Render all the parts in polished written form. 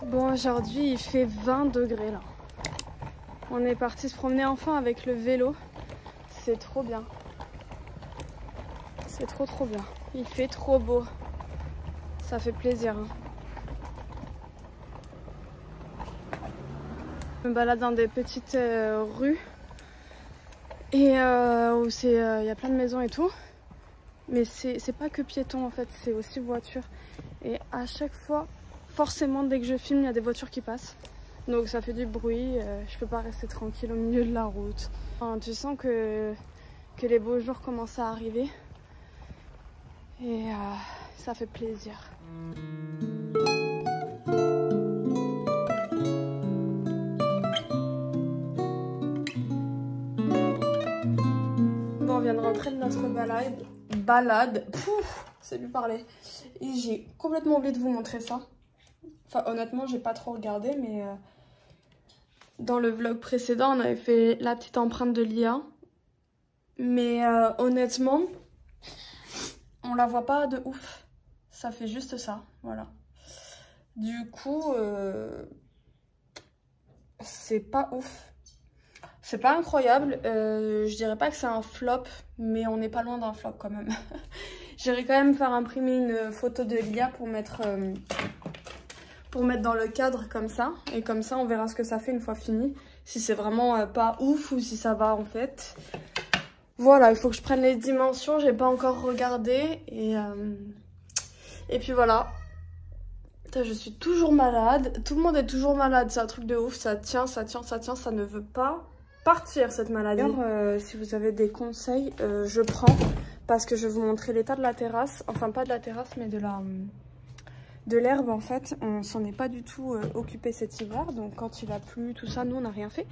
Bon, aujourd'hui il fait 20 degrés là. On est parti se promener enfin avec le vélo. C'est trop bien. C'est trop bien. Il fait trop beau. Ça fait plaisir. Hein. Je me balade dans des petites rues et où il y a plein de maisons et tout. Mais c'est pas que piéton en fait, c'est aussi voiture. Et à chaque fois, forcément dès que je filme, il y a des voitures qui passent. Donc ça fait du bruit, je peux pas rester tranquille au milieu de la route. Enfin, tu sens que les beaux jours commencent à arriver. Et ça fait plaisir. Bon, on vient de rentrer de notre balade. Pouf, c'est lui parler. Et j'ai complètement oublié de vous montrer ça. Enfin, honnêtement, j'ai pas trop regardé, mais dans le vlog précédent, on avait fait la petite empreinte de l'IA. Mais honnêtement, on la voit pas de ouf. Ça fait juste ça, voilà. Du coup, c'est pas ouf. C'est pas incroyable. Je dirais pas que c'est un flop, mais on n'est pas loin d'un flop quand même. J'irai quand même faire imprimer une photo de l'IA pour mettre dans le cadre comme ça. Et comme ça, on verra ce que ça fait une fois fini. Si c'est vraiment pas ouf ou si ça va en fait. Voilà, il faut que je prenne les dimensions. J'ai pas encore regardé. Et puis voilà. Putain, je suis toujours malade. Tout le monde est toujours malade. C'est un truc de ouf. Ça tient, ça tient, ça tient. Ça ne veut pas partir cette maladie. D'ailleurs, si vous avez des conseils, je prends. Parce que je vais vous montrer l'état de la terrasse. Enfin, pas de la terrasse, mais de l'herbe en fait. On s'en est pas du tout occupé cet hiver. Donc quand il a plu, tout ça, nous on n'a rien fait.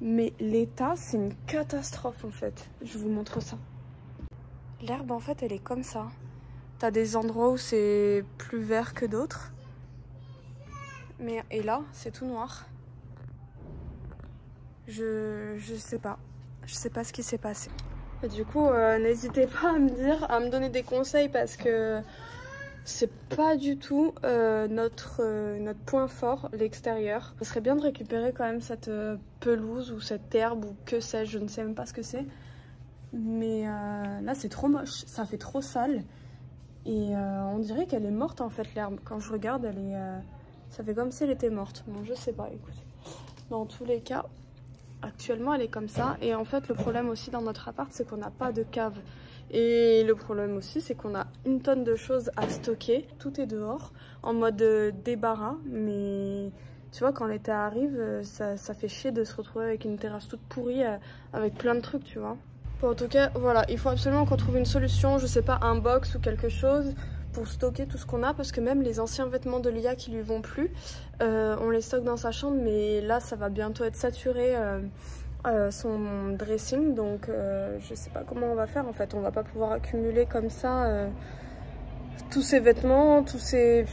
Mais l'état, c'est une catastrophe en fait. Je vous montre ça. L'herbe en fait, elle est comme ça. T'as des endroits où c'est plus vert que d'autres. Et là, c'est tout noir. Je sais pas. Je sais pas ce qui s'est passé. Et du coup, n'hésitez pas à me donner des conseils parce que c'est pas du tout notre point fort, l'extérieur. Ce serait bien de récupérer quand même cette pelouse ou cette herbe ou que sais-je, je ne sais même pas ce que c'est. Mais là, c'est trop moche, ça fait trop sale. Et on dirait qu'elle est morte en fait, l'herbe. Quand je regarde, ça fait comme si elle était morte. Bon, je sais pas, écoutez. Dans tous les cas, actuellement, elle est comme ça. Et en fait, le problème aussi dans notre appart, c'est qu'on n'a pas de cave. Et le problème aussi, c'est qu'on a une tonne de choses à stocker. Tout est dehors, en mode débarras. Mais tu vois, quand l'été arrive, ça fait chier de se retrouver avec une terrasse toute pourrie, avec plein de trucs, tu vois. Bon, en tout cas, voilà, il faut absolument qu'on trouve une solution, je sais pas, un box ou quelque chose pour stocker tout ce qu'on a. Parce que même les anciens vêtements de l'IA qui lui vont plus, on les stocke dans sa chambre. Mais là, ça va bientôt être saturé. Son dressing, donc je sais pas comment on va faire en fait. On va pas pouvoir accumuler comme ça tous ces vêtements, Puis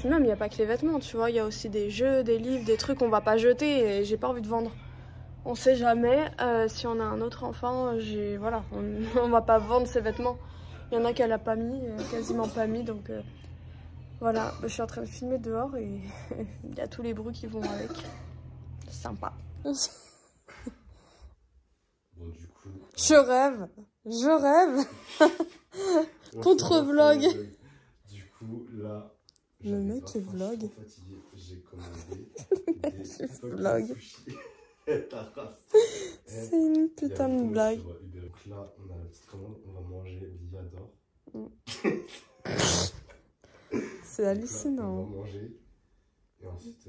même il n'y a pas que les vêtements, tu vois, il y a aussi des jeux, des livres, des trucs qu'on va pas jeter et j'ai pas envie de vendre. On sait jamais, si on a un autre enfant, voilà, on va pas vendre ses vêtements. Il y en a qu'elle a pas mis, quasiment pas mis, donc voilà, je suis en train de filmer dehors et il y a tous les bruits qui vont avec. C'est sympa. Bon, du coup, je rêve. Contre-vlog. Du coup, là, le mec est vlog. Fatigué, j'ai commandé des vlog. Sushi. C'est une putain de blague. Donc là, on a la petite commande, on va manger Liador. C'est hallucinant. On va manger. Et ensuite,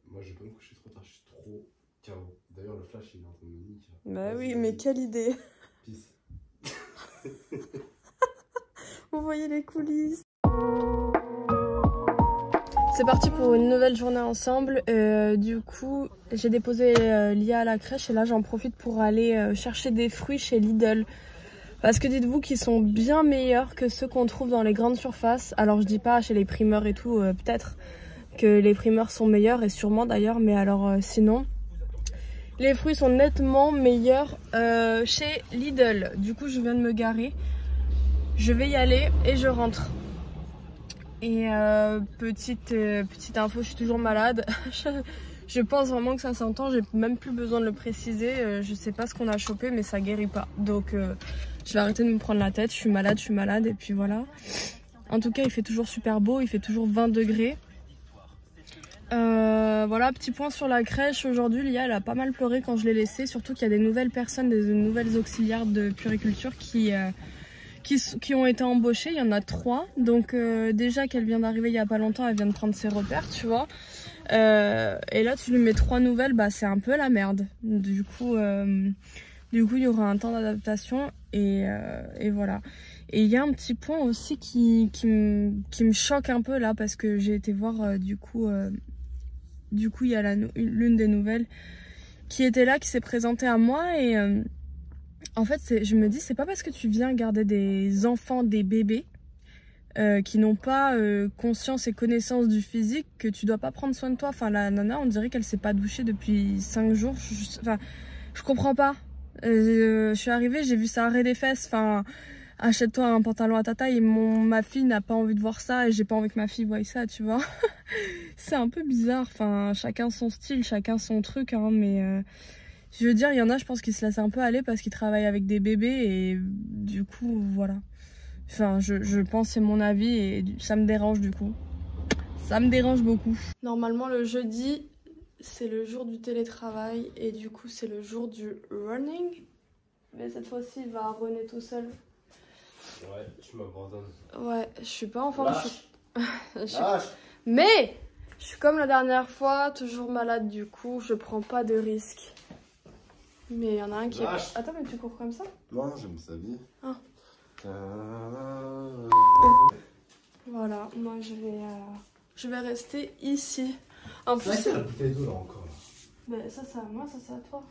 moi je vais pas me coucher trop tard, je suis trop KO. D'ailleurs, le flash il est en train de me niquer. Bah oui, mais quelle idée. Peace. Vous voyez les coulisses. C'est parti pour une nouvelle journée ensemble. Du coup, j'ai déposé l'IA à la crèche et là j'en profite pour aller chercher des fruits chez Lidl. Parce que dites-vous qu'ils sont bien meilleurs que ceux qu'on trouve dans les grandes surfaces. Alors je dis pas chez les primeurs et tout, peut-être que les primeurs sont meilleurs et sûrement d'ailleurs, mais alors sinon... Les fruits sont nettement meilleurs chez Lidl. Du coup, je viens de me garer. Je vais y aller et je rentre. Et petite info, je suis toujours malade. Je pense vraiment que ça s'entend, j'ai même plus besoin de le préciser. Je sais pas ce qu'on a chopé, mais ça guérit pas. Donc je vais arrêter de me prendre la tête. Je suis malade, et puis voilà. En tout cas, il fait toujours super beau, il fait toujours 20 degrés. Voilà, petit point sur la crèche. Aujourd'hui, Lia, elle a pas mal pleuré quand je l'ai laissée. Surtout qu'il y a des nouvelles personnes, des nouvelles auxiliaires de puériculture qui ont été embauchées. Il y en a 3. Donc déjà qu'elle vient d'arriver il y a pas longtemps, elle vient de prendre ses repères, tu vois. Et là, tu lui mets 3 nouvelles, bah c'est un peu la merde. Du coup, il y aura un temps d'adaptation et voilà. Et il y a un petit point aussi qui me choque un peu là parce que j'ai été voir du coup il y a l'une des nouvelles qui était là, qui s'est présentée à moi et en fait je me dis c'est pas parce que tu viens garder des enfants, des bébés qui n'ont pas conscience et connaissance du physique que tu dois pas prendre soin de toi. Enfin la nana on dirait qu'elle s'est pas douchée depuis 5 jours. Je comprends pas. Je suis arrivée, j'ai vu ça arrêt des fesses. Enfin, achète-toi un pantalon à ta taille. Et ma fille n'a pas envie de voir ça et j'ai pas envie que ma fille voie ça, tu vois. C'est un peu bizarre. Enfin, chacun son style, chacun son truc, hein, mais je veux dire, il y en a, je pense, qui se laissent un peu aller parce qu'ils travaillent avec des bébés et du coup, voilà. Enfin, je pense, c'est mon avis et ça me dérange du coup. Ça me dérange beaucoup. Normalement, le jeudi, c'est le jour du télétravail et du coup, c'est le jour du running. Mais cette fois-ci, il va runner tout seul. Ouais, tu m'abandonnes. Ouais, je suis pas en forme. Lâche. Mais je suis comme la dernière fois, toujours malade du coup, je prends pas de risques. Mais il y en a un qui est... Attends, mais tu cours comme ça? Non, j'aime ça bien. Ah. Voilà, moi je vais rester ici. En plus, c'est la bouteille d'eau là encore. Mais ça c'est à moi, ça c'est à toi.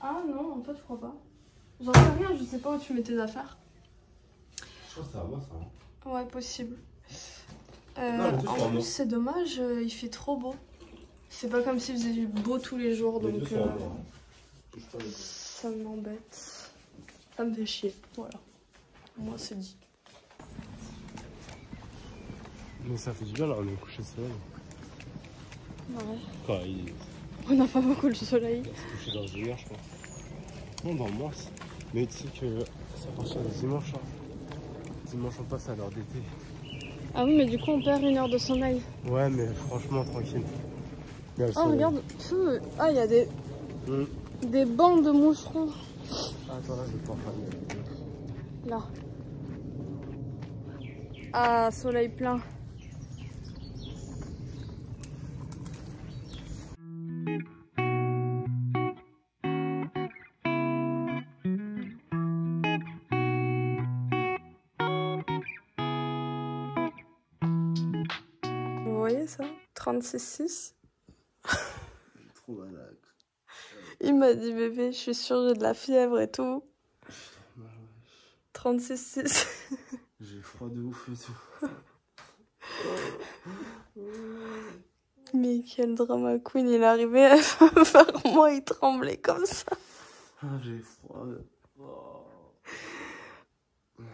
Ah non, toi je crois pas. J'en sais rien, je sais pas où tu mets tes affaires. Je crois que c'est à moi ça. Ouais, possible. Non, en plus, c'est dommage, il fait trop beau. C'est pas comme s'il faisait beau tous les jours, donc ça m'embête. Ça me fait chier, voilà. Moi, c'est dit. Mais ça fait du bien là, on est couché de soleil. Ouais. Quoi, On n'a pas beaucoup de soleil. Il s'est couché dans une heure, je crois. Non, dans le mois. Mais tu sais que ça part du dimanche. Hein. Dimanche, on passe à l'heure d'été. Ah oui, mais du coup, on perd 1 heure de sommeil. Ouais, mais franchement, tranquille. Oh, regarde. Ah, il y a des bandes de moucherons. Ah, attends, là, je vais pouvoir faire Là. Ah, soleil plein. Vous voyez ça? 36,6. Trop malade. Il m'a dit bébé, je suis sûre j'ai de la fièvre et tout. 36,6. J'ai froid de ouf et tout. Mais quel drama queen, il est arrivé vers moi, il tremblait comme ça. Ah, j'ai froid. Oh.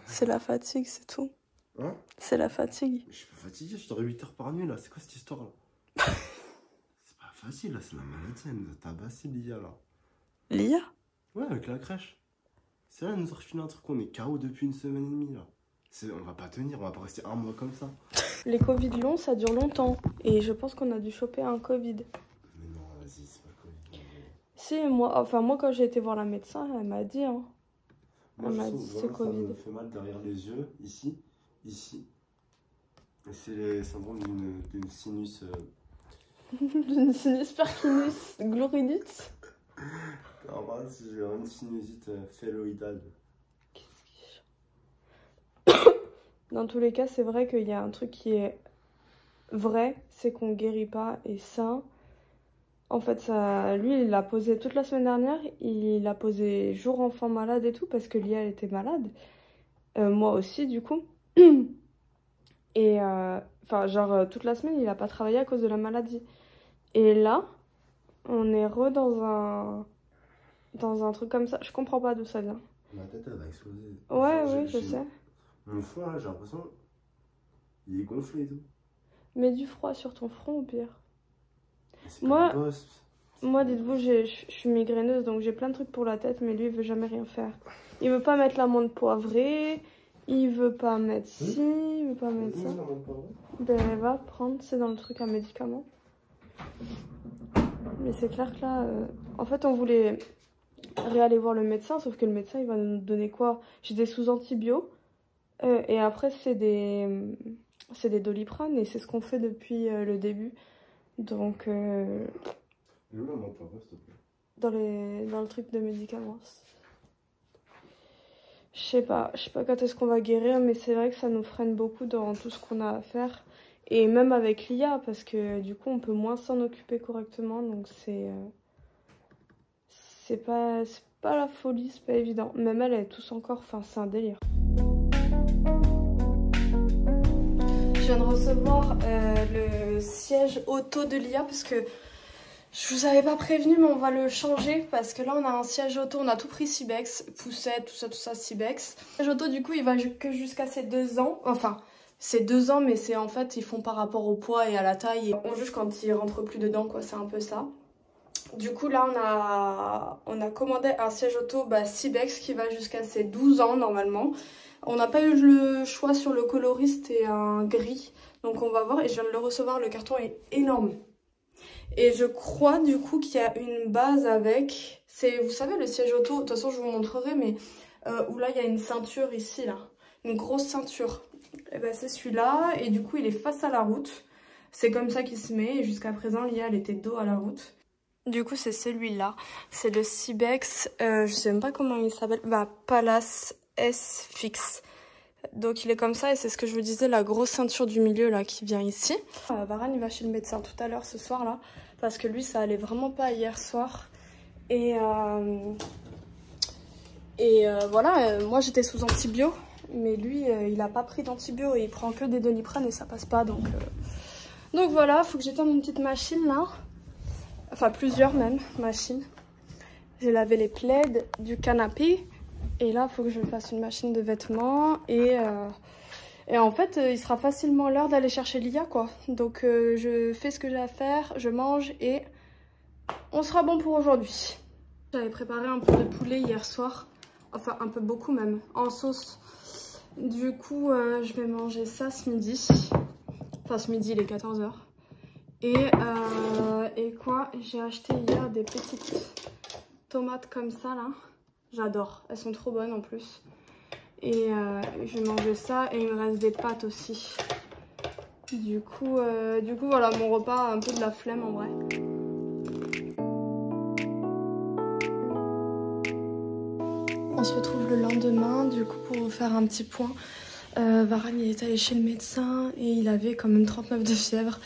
C'est la fatigue, c'est tout. Hein? C'est la fatigue. Je suis pas fatigué, je dors 8 heures par nuit là. C'est quoi cette histoire là? C'est pas facile là, c'est la maladie. Elle nous a tabassé l'IA là. Lia? Ouais, avec la crèche. C'est là, elle nous a refilé un truc, on est KO depuis 1 semaine et demie là. On va pas tenir, on va pas rester 1 mois comme ça. Les Covid longs, ça dure longtemps. Et je pense qu'on a dû choper un Covid. Mais non, vas-y, c'est pas Covid. Si, moi quand j'ai été voir la médecin, elle m'a dit, hein. Moi, elle m'a dit c'est Covid. Ça me fait mal derrière les yeux, ici. Et c'est le syndrome d'une sinus... D'une sinus percinus gloridus. En vrai, j'ai une sinusite phéloïdale. Dans tous les cas, c'est vrai qu'il y a un truc qui est vrai, c'est qu'on guérit pas. Et ça, en fait, ça, lui, il l'a posé toute la semaine dernière. Il a posé jour enfant malade et tout, parce que Lia, elle était malade. Moi aussi, du coup. Et, enfin, genre, toute la semaine, il a pas travaillé à cause de la maladie. Et là, on est dans un truc comme ça. Je comprends pas d'où ça vient. Ma tête, elle va exploser. Ouais, oui, je sais. Mon foie, là, j'ai l'impression, il est gonflé et tout. Mets du froid sur ton front au pire. Moi, dites-vous, je suis migraineuse, donc j'ai plein de trucs pour la tête, mais lui, il veut jamais rien faire. Il veut pas mettre l'amande poivrée, il veut pas mettre ci, il veut pas mettre ça. Ben, va prendre, c'est dans le truc à médicaments. Mais c'est clair que là, en fait, on voulait réaller voir le médecin, sauf que le médecin, il va nous donner quoi? J'ai des sous-antibio, et après, c'est des Doliprane, et c'est ce qu'on fait depuis le début. Donc, dans le truc de médicaments. Je sais pas quand est-ce qu'on va guérir, mais c'est vrai que ça nous freine beaucoup dans tout ce qu'on a à faire. Et même avec l'IA, parce que du coup, on peut moins s'en occuper correctement. Donc, c'est pas la folie, c'est pas évident. Même elle tousse encore, enfin, c'est un délire. Je viens de recevoir le siège auto de l'IA parce que je vous avais pas prévenu, mais on va le changer parce que là on a un siège auto, on a tout pris Cybex, poussette, tout ça Cybex. Le siège auto du coup il va que jusqu'à ses 2 ans, enfin c'est 2 ans mais c'est en fait ils font par rapport au poids et à la taille et on juge quand ils rentrent plus dedans quoi, c'est un peu ça. Du coup là on a commandé un siège auto Cybex qui va jusqu'à ses 12 ans normalement. On n'a pas eu le choix sur le coloris, c'était un gris, donc on va voir et je viens de le recevoir, le carton est énorme. Et je crois du coup qu'il y a une base avec, c'est, vous savez le siège auto, de toute façon je vous montrerai, mais où là il y a une ceinture ici là, une grosse ceinture. Et ben c'est celui-là et du coup il est face à la route, c'est comme ça qu'il se met et jusqu'à présent l'IA elle était dos à la route. Du coup c'est celui-là, c'est le Cybex, je sais même pas comment il s'appelle, Palace S Fix. Donc il est comme ça et c'est ce que je vous disais, la grosse ceinture du milieu là qui vient ici. Varane il va chez le médecin tout à l'heure ce soir là parce que lui ça allait vraiment pas hier soir et voilà, moi j'étais sous antibio mais lui il a pas pris d'antibio et il prend que des Doliprane et ça passe pas donc voilà, faut que j'étende une petite machine là, enfin plusieurs même machines. J'ai lavé les plaids du canapé. Et là, il faut que je fasse une machine de vêtements. Et en fait, il sera facilement l'heure d'aller chercher l'IA, quoi. Donc, je fais ce que j'ai à faire, je mange et on sera bon pour aujourd'hui. J'avais préparé un peu de poulet hier soir. Enfin, un peu beaucoup même, en sauce. Du coup, je vais manger ça ce midi. Enfin, ce midi, il est 14 h. Et quoi? J'ai acheté hier des petites tomates comme ça, là. J'adore, elles sont trop bonnes en plus. Et je vais manger ça et il me reste des pâtes aussi. Du coup voilà, mon repas a un peu de la flemme en vrai. On se retrouve le lendemain du coup pour faire un petit point. Varane il est allé chez le médecin et il avait quand même 39 de fièvre.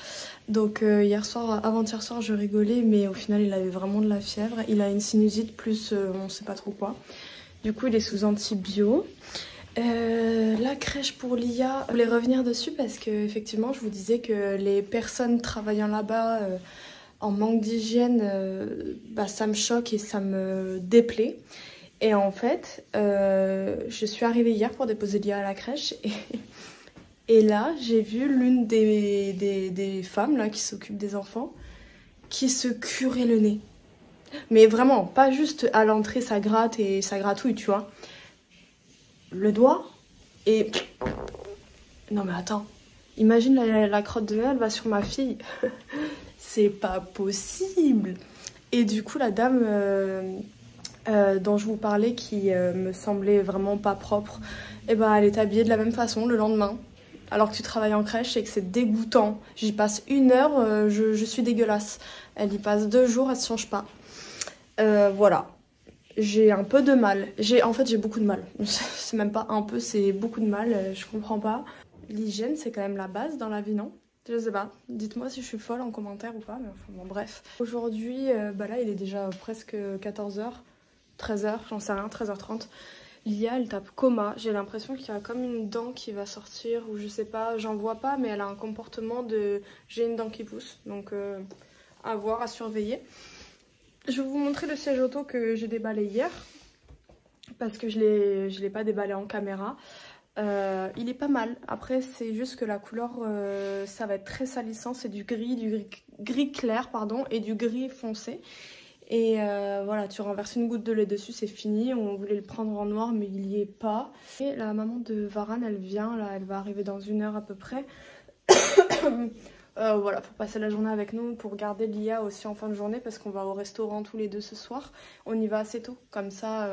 Donc avant-hier soir je rigolais mais au final il avait vraiment de la fièvre. Il a une sinusite plus on sait pas trop quoi. Du coup il est sous antibio. La crèche pour l'IA, je voulais revenir dessus parce que effectivement je vous disais que les personnes travaillant là-bas en manque d'hygiène, ça me choque et ça me déplaît. Et en fait, je suis arrivée hier pour déposer l'IA à la crèche et là, j'ai vu l'une des femmes là, qui s'occupent des enfants qui se curait le nez. Mais vraiment, pas juste à l'entrée, ça gratte et ça gratouille, tu vois. Le doigt et... Non mais attends, imagine la crotte de nez, elle va sur ma fille. C'est pas possible. Et du coup, la dame... dont je vous parlais qui me semblait vraiment pas propre, et elle est habillée de la même façon le lendemain alors que tu travailles en crèche et que c'est dégoûtant. J'y passe 1 heure, je suis dégueulasse. Elle y passe 2 jours, elle se change pas. Voilà, j'ai un peu de mal, en fait j'ai beaucoup de mal. C'est même pas un peu, c'est beaucoup de mal, je comprends pas. L'hygiène c'est quand même la base dans la vie, non? Je sais pas, dites-moi si je suis folle en commentaire ou pas, mais enfin bon bref. Aujourd'hui, là il est déjà presque 14 h. 13 h, j'en sais rien, 13h30. L'IA, elle tape coma. J'ai l'impression qu'il y a comme une dent qui va sortir, ou je sais pas, j'en vois pas, mais elle a un comportement de j'ai une dent qui pousse. Donc, à voir, à surveiller. Je vais vous montrer le siège auto que j'ai déballé hier, parce que je l'ai pas déballé en caméra. Il est pas mal. Après, c'est juste que la couleur, ça va être très salissant. C'est du gris clair, pardon, et du gris foncé. Et voilà, tu renverses une goutte de lait dessus, c'est fini. On voulait le prendre en noir, mais il y est pas. Et la maman de Varane, elle vient, là, elle va arriver dans 1 heure à peu près. Voilà, pour passer la journée avec nous, pour garder Lia aussi en fin de journée, parce qu'on va au restaurant tous les deux ce soir. On y va assez tôt, comme ça...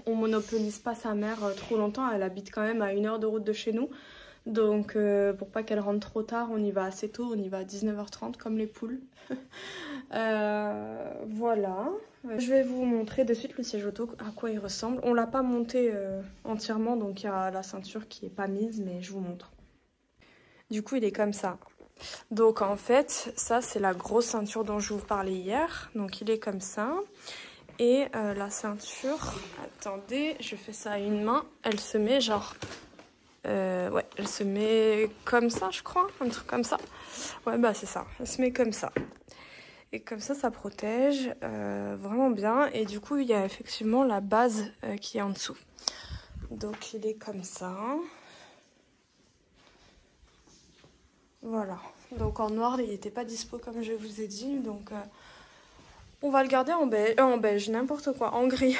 on monopolise pas sa mère trop longtemps, elle habite quand même à 1 heure de route de chez nous. Donc pour pas qu'elle rentre trop tard, on y va assez tôt, on y va à 19h30 comme les poules. Voilà. Je vais vous montrer de suite le siège auto, à quoi il ressemble. On l'a pas monté entièrement, donc il y a la ceinture qui est pas mise, mais je vous montre. Du coup il est comme ça. Donc en fait, ça c'est la grosse ceinture dont je vous parlais hier. Donc il est comme ça. Et la ceinture, attendez, je fais ça à une main, elle se met genre, ouais, elle se met comme ça je crois, un truc comme ça. Ouais bah c'est ça, elle se met comme ça. Et comme ça protège vraiment bien. Et du coup il y a effectivement la base qui est en dessous. Donc il est comme ça. Voilà, donc en noir il n'était pas dispo comme je vous ai dit, donc... on va le garder en beige, n'importe quoi, en gris.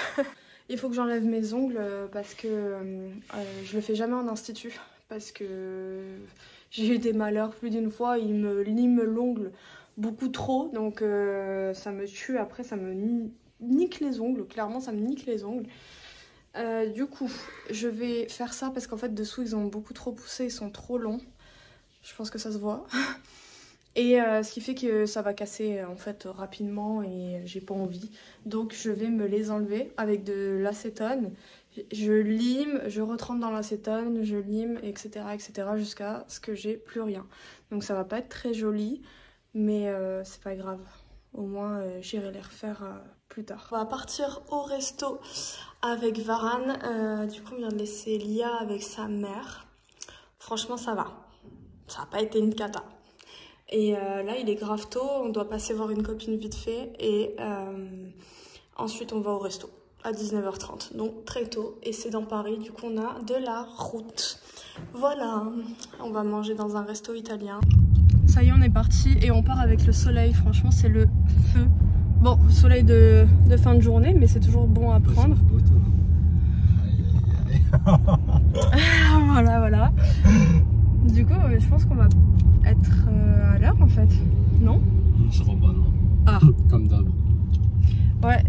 Il faut que j'enlève mes ongles parce que je le fais jamais en institut. Parce que j'ai eu des malheurs plus d'une fois, il me lime l'ongle beaucoup trop. Donc ça me tue, après ça me nique les ongles, clairement ça me nique les ongles. Du coup, je vais faire ça parce qu'en fait dessous ils ont beaucoup trop poussé, ils sont trop longs. Je pense que ça se voit. Et ce qui fait que ça va casser en fait rapidement et j'ai pas envie. Donc je vais me les enlever avec de l'acétone. Je lime, je retrempe dans l'acétone, je lime, etc. jusqu'à ce que j'ai plus rien. Donc ça va pas être très joli, mais c'est pas grave. Au moins j'irai les refaire plus tard. On va partir au resto avec Varane. Du coup on vient de laisser Lia avec sa mère. Franchement ça va. Ça n'a pas été une cata. Et là, il est grave tôt, on doit passer voir une copine vite fait. Et ensuite, on va au resto à 19h30. Donc très tôt. Et c'est dans Paris, du coup, on a de la route. Voilà, on va manger dans un resto italien. Ça y est, on est parti et on part avec le soleil. Franchement, c'est le feu. Bon, soleil de fin de journée, mais c'est toujours bon à prendre. Voilà. Du coup, je pense qu'on va être à l'heure en fait, non? Je crois pas, non. Ah. Comme d'hab. Ouais,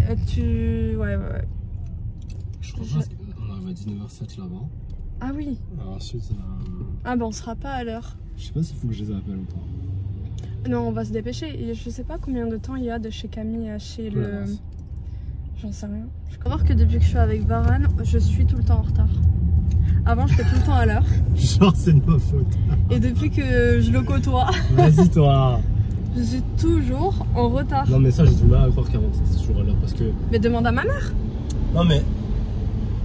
Ouais. Je crois pas qu'on arrive à 19h07 là-bas. Ah oui. Alors ensuite... Ah ben on sera pas à l'heure. Je sais pas s'il faut que je les appelle ou pas. Non, on va se dépêcher. Et je sais pas combien de temps il y a de chez Camille à chez le... J'en sais rien. Je peux voir que depuis que je suis avec Varane, je suis tout le temps en retard. Avant, je fais tout le temps à l'heure. Genre, c'est de ma faute. Et depuis que je le côtoie... Vas-y, toi. Je suis toujours en retard. Non, mais ça, j'ai du mal à croire qu'avant, t'étais toujours à l'heure parce que... Mais demande à ma mère. Non, mais...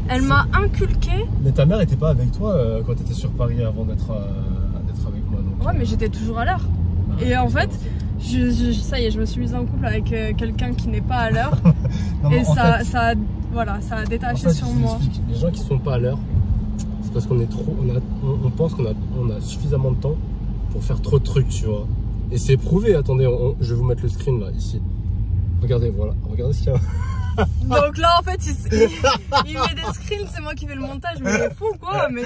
Elle m'a inculqué... Mais ta mère était pas avec toi quand t'étais sur Paris avant d'être avec moi. Donc, ouais, mais j'étais toujours à l'heure. Bah, et en fait... ça y est, je me suis mise en couple avec quelqu'un qui n'est pas à l'heure. Et ça a détaché sur moi. Les gens qui sont pas à l'heure, c'est parce qu'on est trop, on pense qu'on a suffisamment de temps pour faire trop de trucs, tu vois. Et c'est prouvé. Attendez, je vais vous mettre le screen là, ici. Regardez, voilà. Regardez ce qu'il y a. Donc là, en fait, il met des screens, c'est moi qui fais le montage, mais il est fou quoi. Mais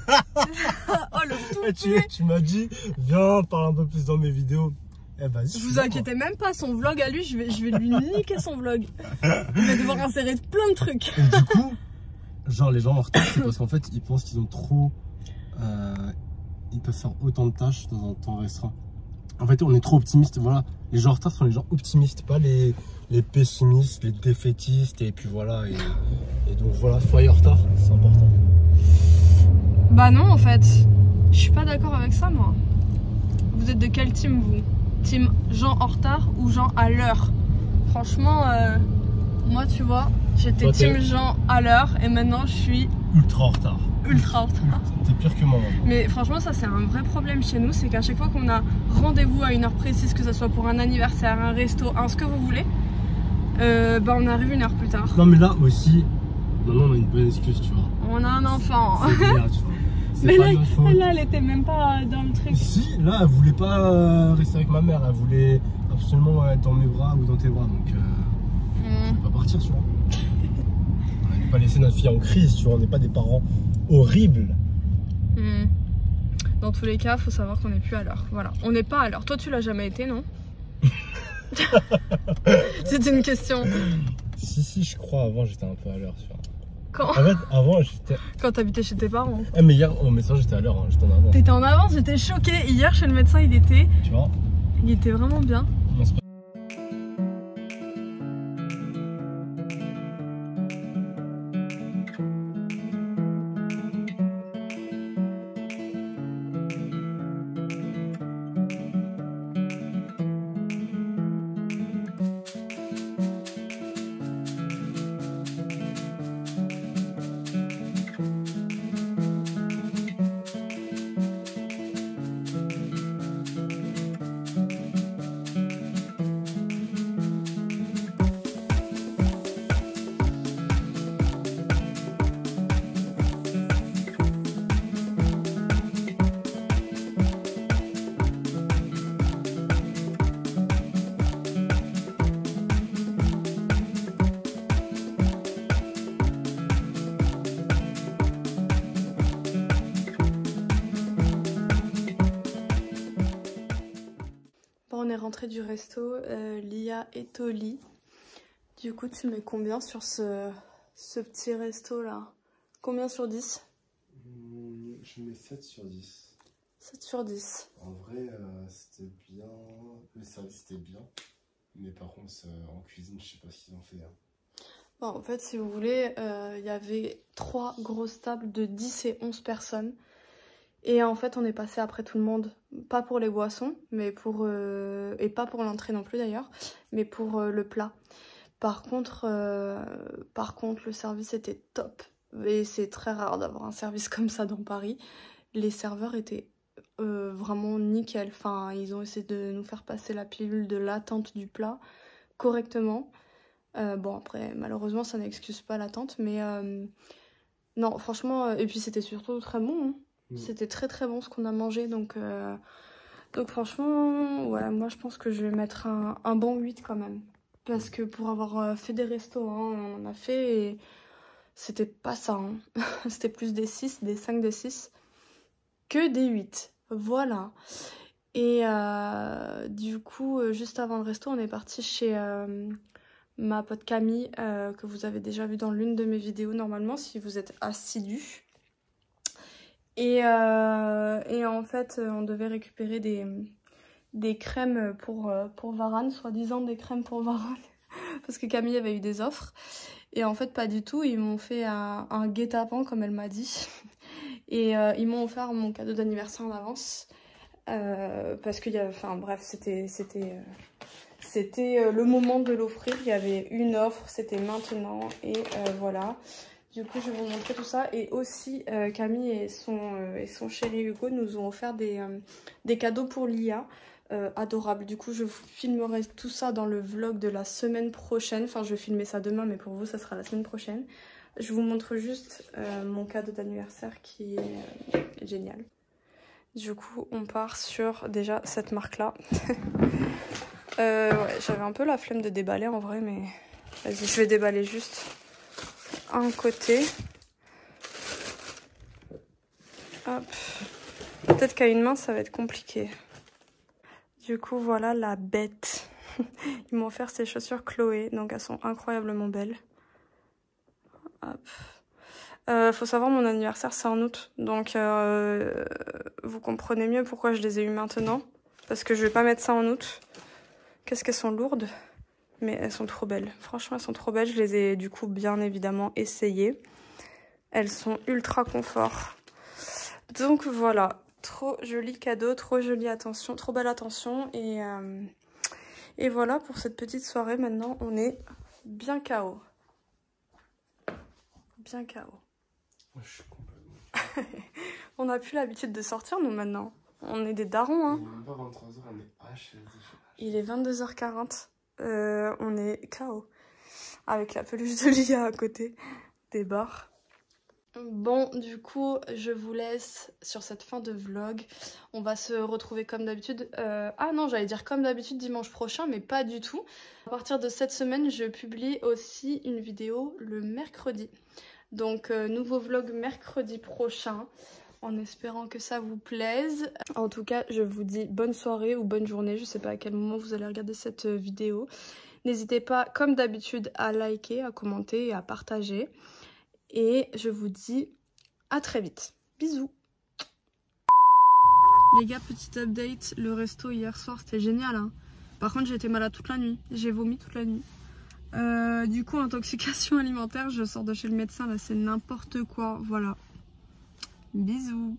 oh le tout. Tu m'as dit, viens, parle un peu plus dans mes vidéos. Eh ben, je vous inquiétez même pas, son vlog à lui, je vais lui niquer son vlog. Il va devoir insérer plein de trucs. Et du coup, genre les gens en retard, c'est parce qu'en fait ils pensent qu'ils ont trop... ils peuvent faire autant de tâches dans un temps restreint. En fait on est trop optimiste, voilà. Les gens en retard sont les gens optimistes, pas les pessimistes, les défaitistes, et puis voilà. Et donc voilà, soyez en retard, c'est important. Bah non en fait, je suis pas d'accord avec ça moi. Vous êtes de quel team vous? Team gens en retard ou gens à l'heure? Franchement, moi tu vois, j'étais team gens à l'heure et maintenant je suis ultra en retard. Ultra en retard. T'es pire que moi. Mais franchement ça c'est un vrai problème chez nous, c'est qu'à chaque fois qu'on a rendez-vous à une heure précise, que ce soit pour un anniversaire, un resto, ce que vous voulez, bah on arrive une heure plus tard. Non mais là aussi, maintenant on a une bonne excuse tu vois. On a un enfant. Bien, tu vois. Mais là, elle était même pas dans le truc. Si, là, elle voulait pas rester avec ma mère. Elle voulait absolument être dans mes bras ou dans tes bras. Donc, je vais pas partir, tu vois. On n'a pas laissé notre fille en crise, tu vois. On n'est pas des parents horribles. Dans tous les cas, faut savoir qu'on n'est plus à l'heure. Voilà, on n'est pas à l'heure. Toi, tu l'as jamais été, non? C'est une question. Si, je crois. Avant, j'étais un peu à l'heure, tu vois. Quand? En fait, avant, j'étais... Quand t'habitais chez tes parents. Eh, mais hier, au médecin, j'étais à l'heure, hein. J'étais en avance. T'étais en avance, j'étais choquée. Hier, chez le médecin, il était... Tu vois? Il était vraiment bien. Non, c'est pas... On est rentré du resto, Lia est au lit. Du coup, tu mets combien sur ce petit resto là? Combien sur 10? Je mets 7 sur 10. 7 sur 10. En vrai, c'était bien. Le service était bien. Mais par contre, en cuisine, je sais pas ce qu'ils ont fait. Bon, en fait, si vous voulez, il y avait 3 grosses tables de 10 et 11 personnes. Et en fait, on est passé après tout le monde, pas pour les boissons, mais pour et pas pour l'entrée non plus d'ailleurs, mais pour le plat. Par contre, le service était top. Et c'est très rare d'avoir un service comme ça dans Paris. Les serveurs étaient vraiment nickel. Enfin, ils ont essayé de nous faire passer la pilule de l'attente du plat correctement. Bon, après, malheureusement, ça n'excuse pas l'attente, mais non, franchement, et puis c'était surtout très bon, hein. C'était très très bon ce qu'on a mangé, donc franchement, ouais, moi je pense que je vais mettre un bon 8 quand même. Parce que pour avoir fait des restos, hein, on en a fait et c'était pas ça. Hein. C'était plus des 6, des 5, des 6 que des 8. Voilà. Et du coup, juste avant le resto, on est parti chez ma pote Camille, que vous avez déjà vu dans l'une de mes vidéos normalement, si vous êtes assidus. Et en fait, on devait récupérer des crèmes pour Varane, soi-disant des crèmes pour Varane, parce que Camille avait eu des offres. Et en fait, pas du tout, ils m'ont fait un guet-apens, comme elle m'a dit. Et ils m'ont offert mon cadeau d'anniversaire en avance. Parce qu'il y avait, enfin bref, c'était le moment de l'offrir. Il y avait une offre, c'était maintenant, et voilà. Du coup, je vais vous montrer tout ça. Et aussi, Camille et son chéri Hugo nous ont offert des cadeaux pour Lia. Adorables. Du coup, je vous filmerai tout ça dans le vlog de la semaine prochaine. Enfin, je vais filmer ça demain, mais pour vous, ça sera la semaine prochaine. Je vous montre juste mon cadeau d'anniversaire qui est génial. Du coup, on part sur déjà cette marque-là. Ouais, j'avais un peu la flemme de déballer en vrai, mais vas-y, je vais déballer juste un côté. Hop. Peut-être qu'à une main ça va être compliqué. Du coup voilà la bête. Ils m'ont offert ces chaussures Chloé, donc elles sont incroyablement belles. Hop. Faut savoir, mon anniversaire c'est en août, donc vous comprenez mieux pourquoi je les ai eues maintenant, parce que je vais pas mettre ça en août. Qu'est-ce qu'elles sont lourdes, mais elles sont trop belles. Franchement, elles sont trop belles. Je les ai du coup bien évidemment essayées. Elles sont ultra confort. Donc voilà, trop joli cadeau, trop jolie attention, trop belle attention. Et voilà pour cette petite soirée. Maintenant, on est bien KO. Bien KO. Je suis complètement... On n'a plus l'habitude de sortir, nous, maintenant. On est des darons, hein. Il est même pas 23h, on est HL. Il est 22h40. On est KO. Avec la peluche de Lia à côté des barres. Bon, du coup, je vous laisse sur cette fin de vlog. On va se retrouver comme d'habitude. Ah non, j'allais dire comme d'habitude dimanche prochain, mais pas du tout. À partir de cette semaine, je publie aussi une vidéo le mercredi. Donc, nouveau vlog mercredi prochain, en espérant que ça vous plaise. En tout cas, je vous dis bonne soirée ou bonne journée. Je sais pas à quel moment vous allez regarder cette vidéo. N'hésitez pas, comme d'habitude, à liker, à commenter et à partager. Et je vous dis à très vite. Bisous. Les gars, petit update. Le resto hier soir, c'était génial. Hein. Par contre, j'étais malade toute la nuit. J'ai vomi toute la nuit. Du coup, intoxication alimentaire. Je sors de chez le médecin. Là, c'est n'importe quoi. Voilà. Bisous.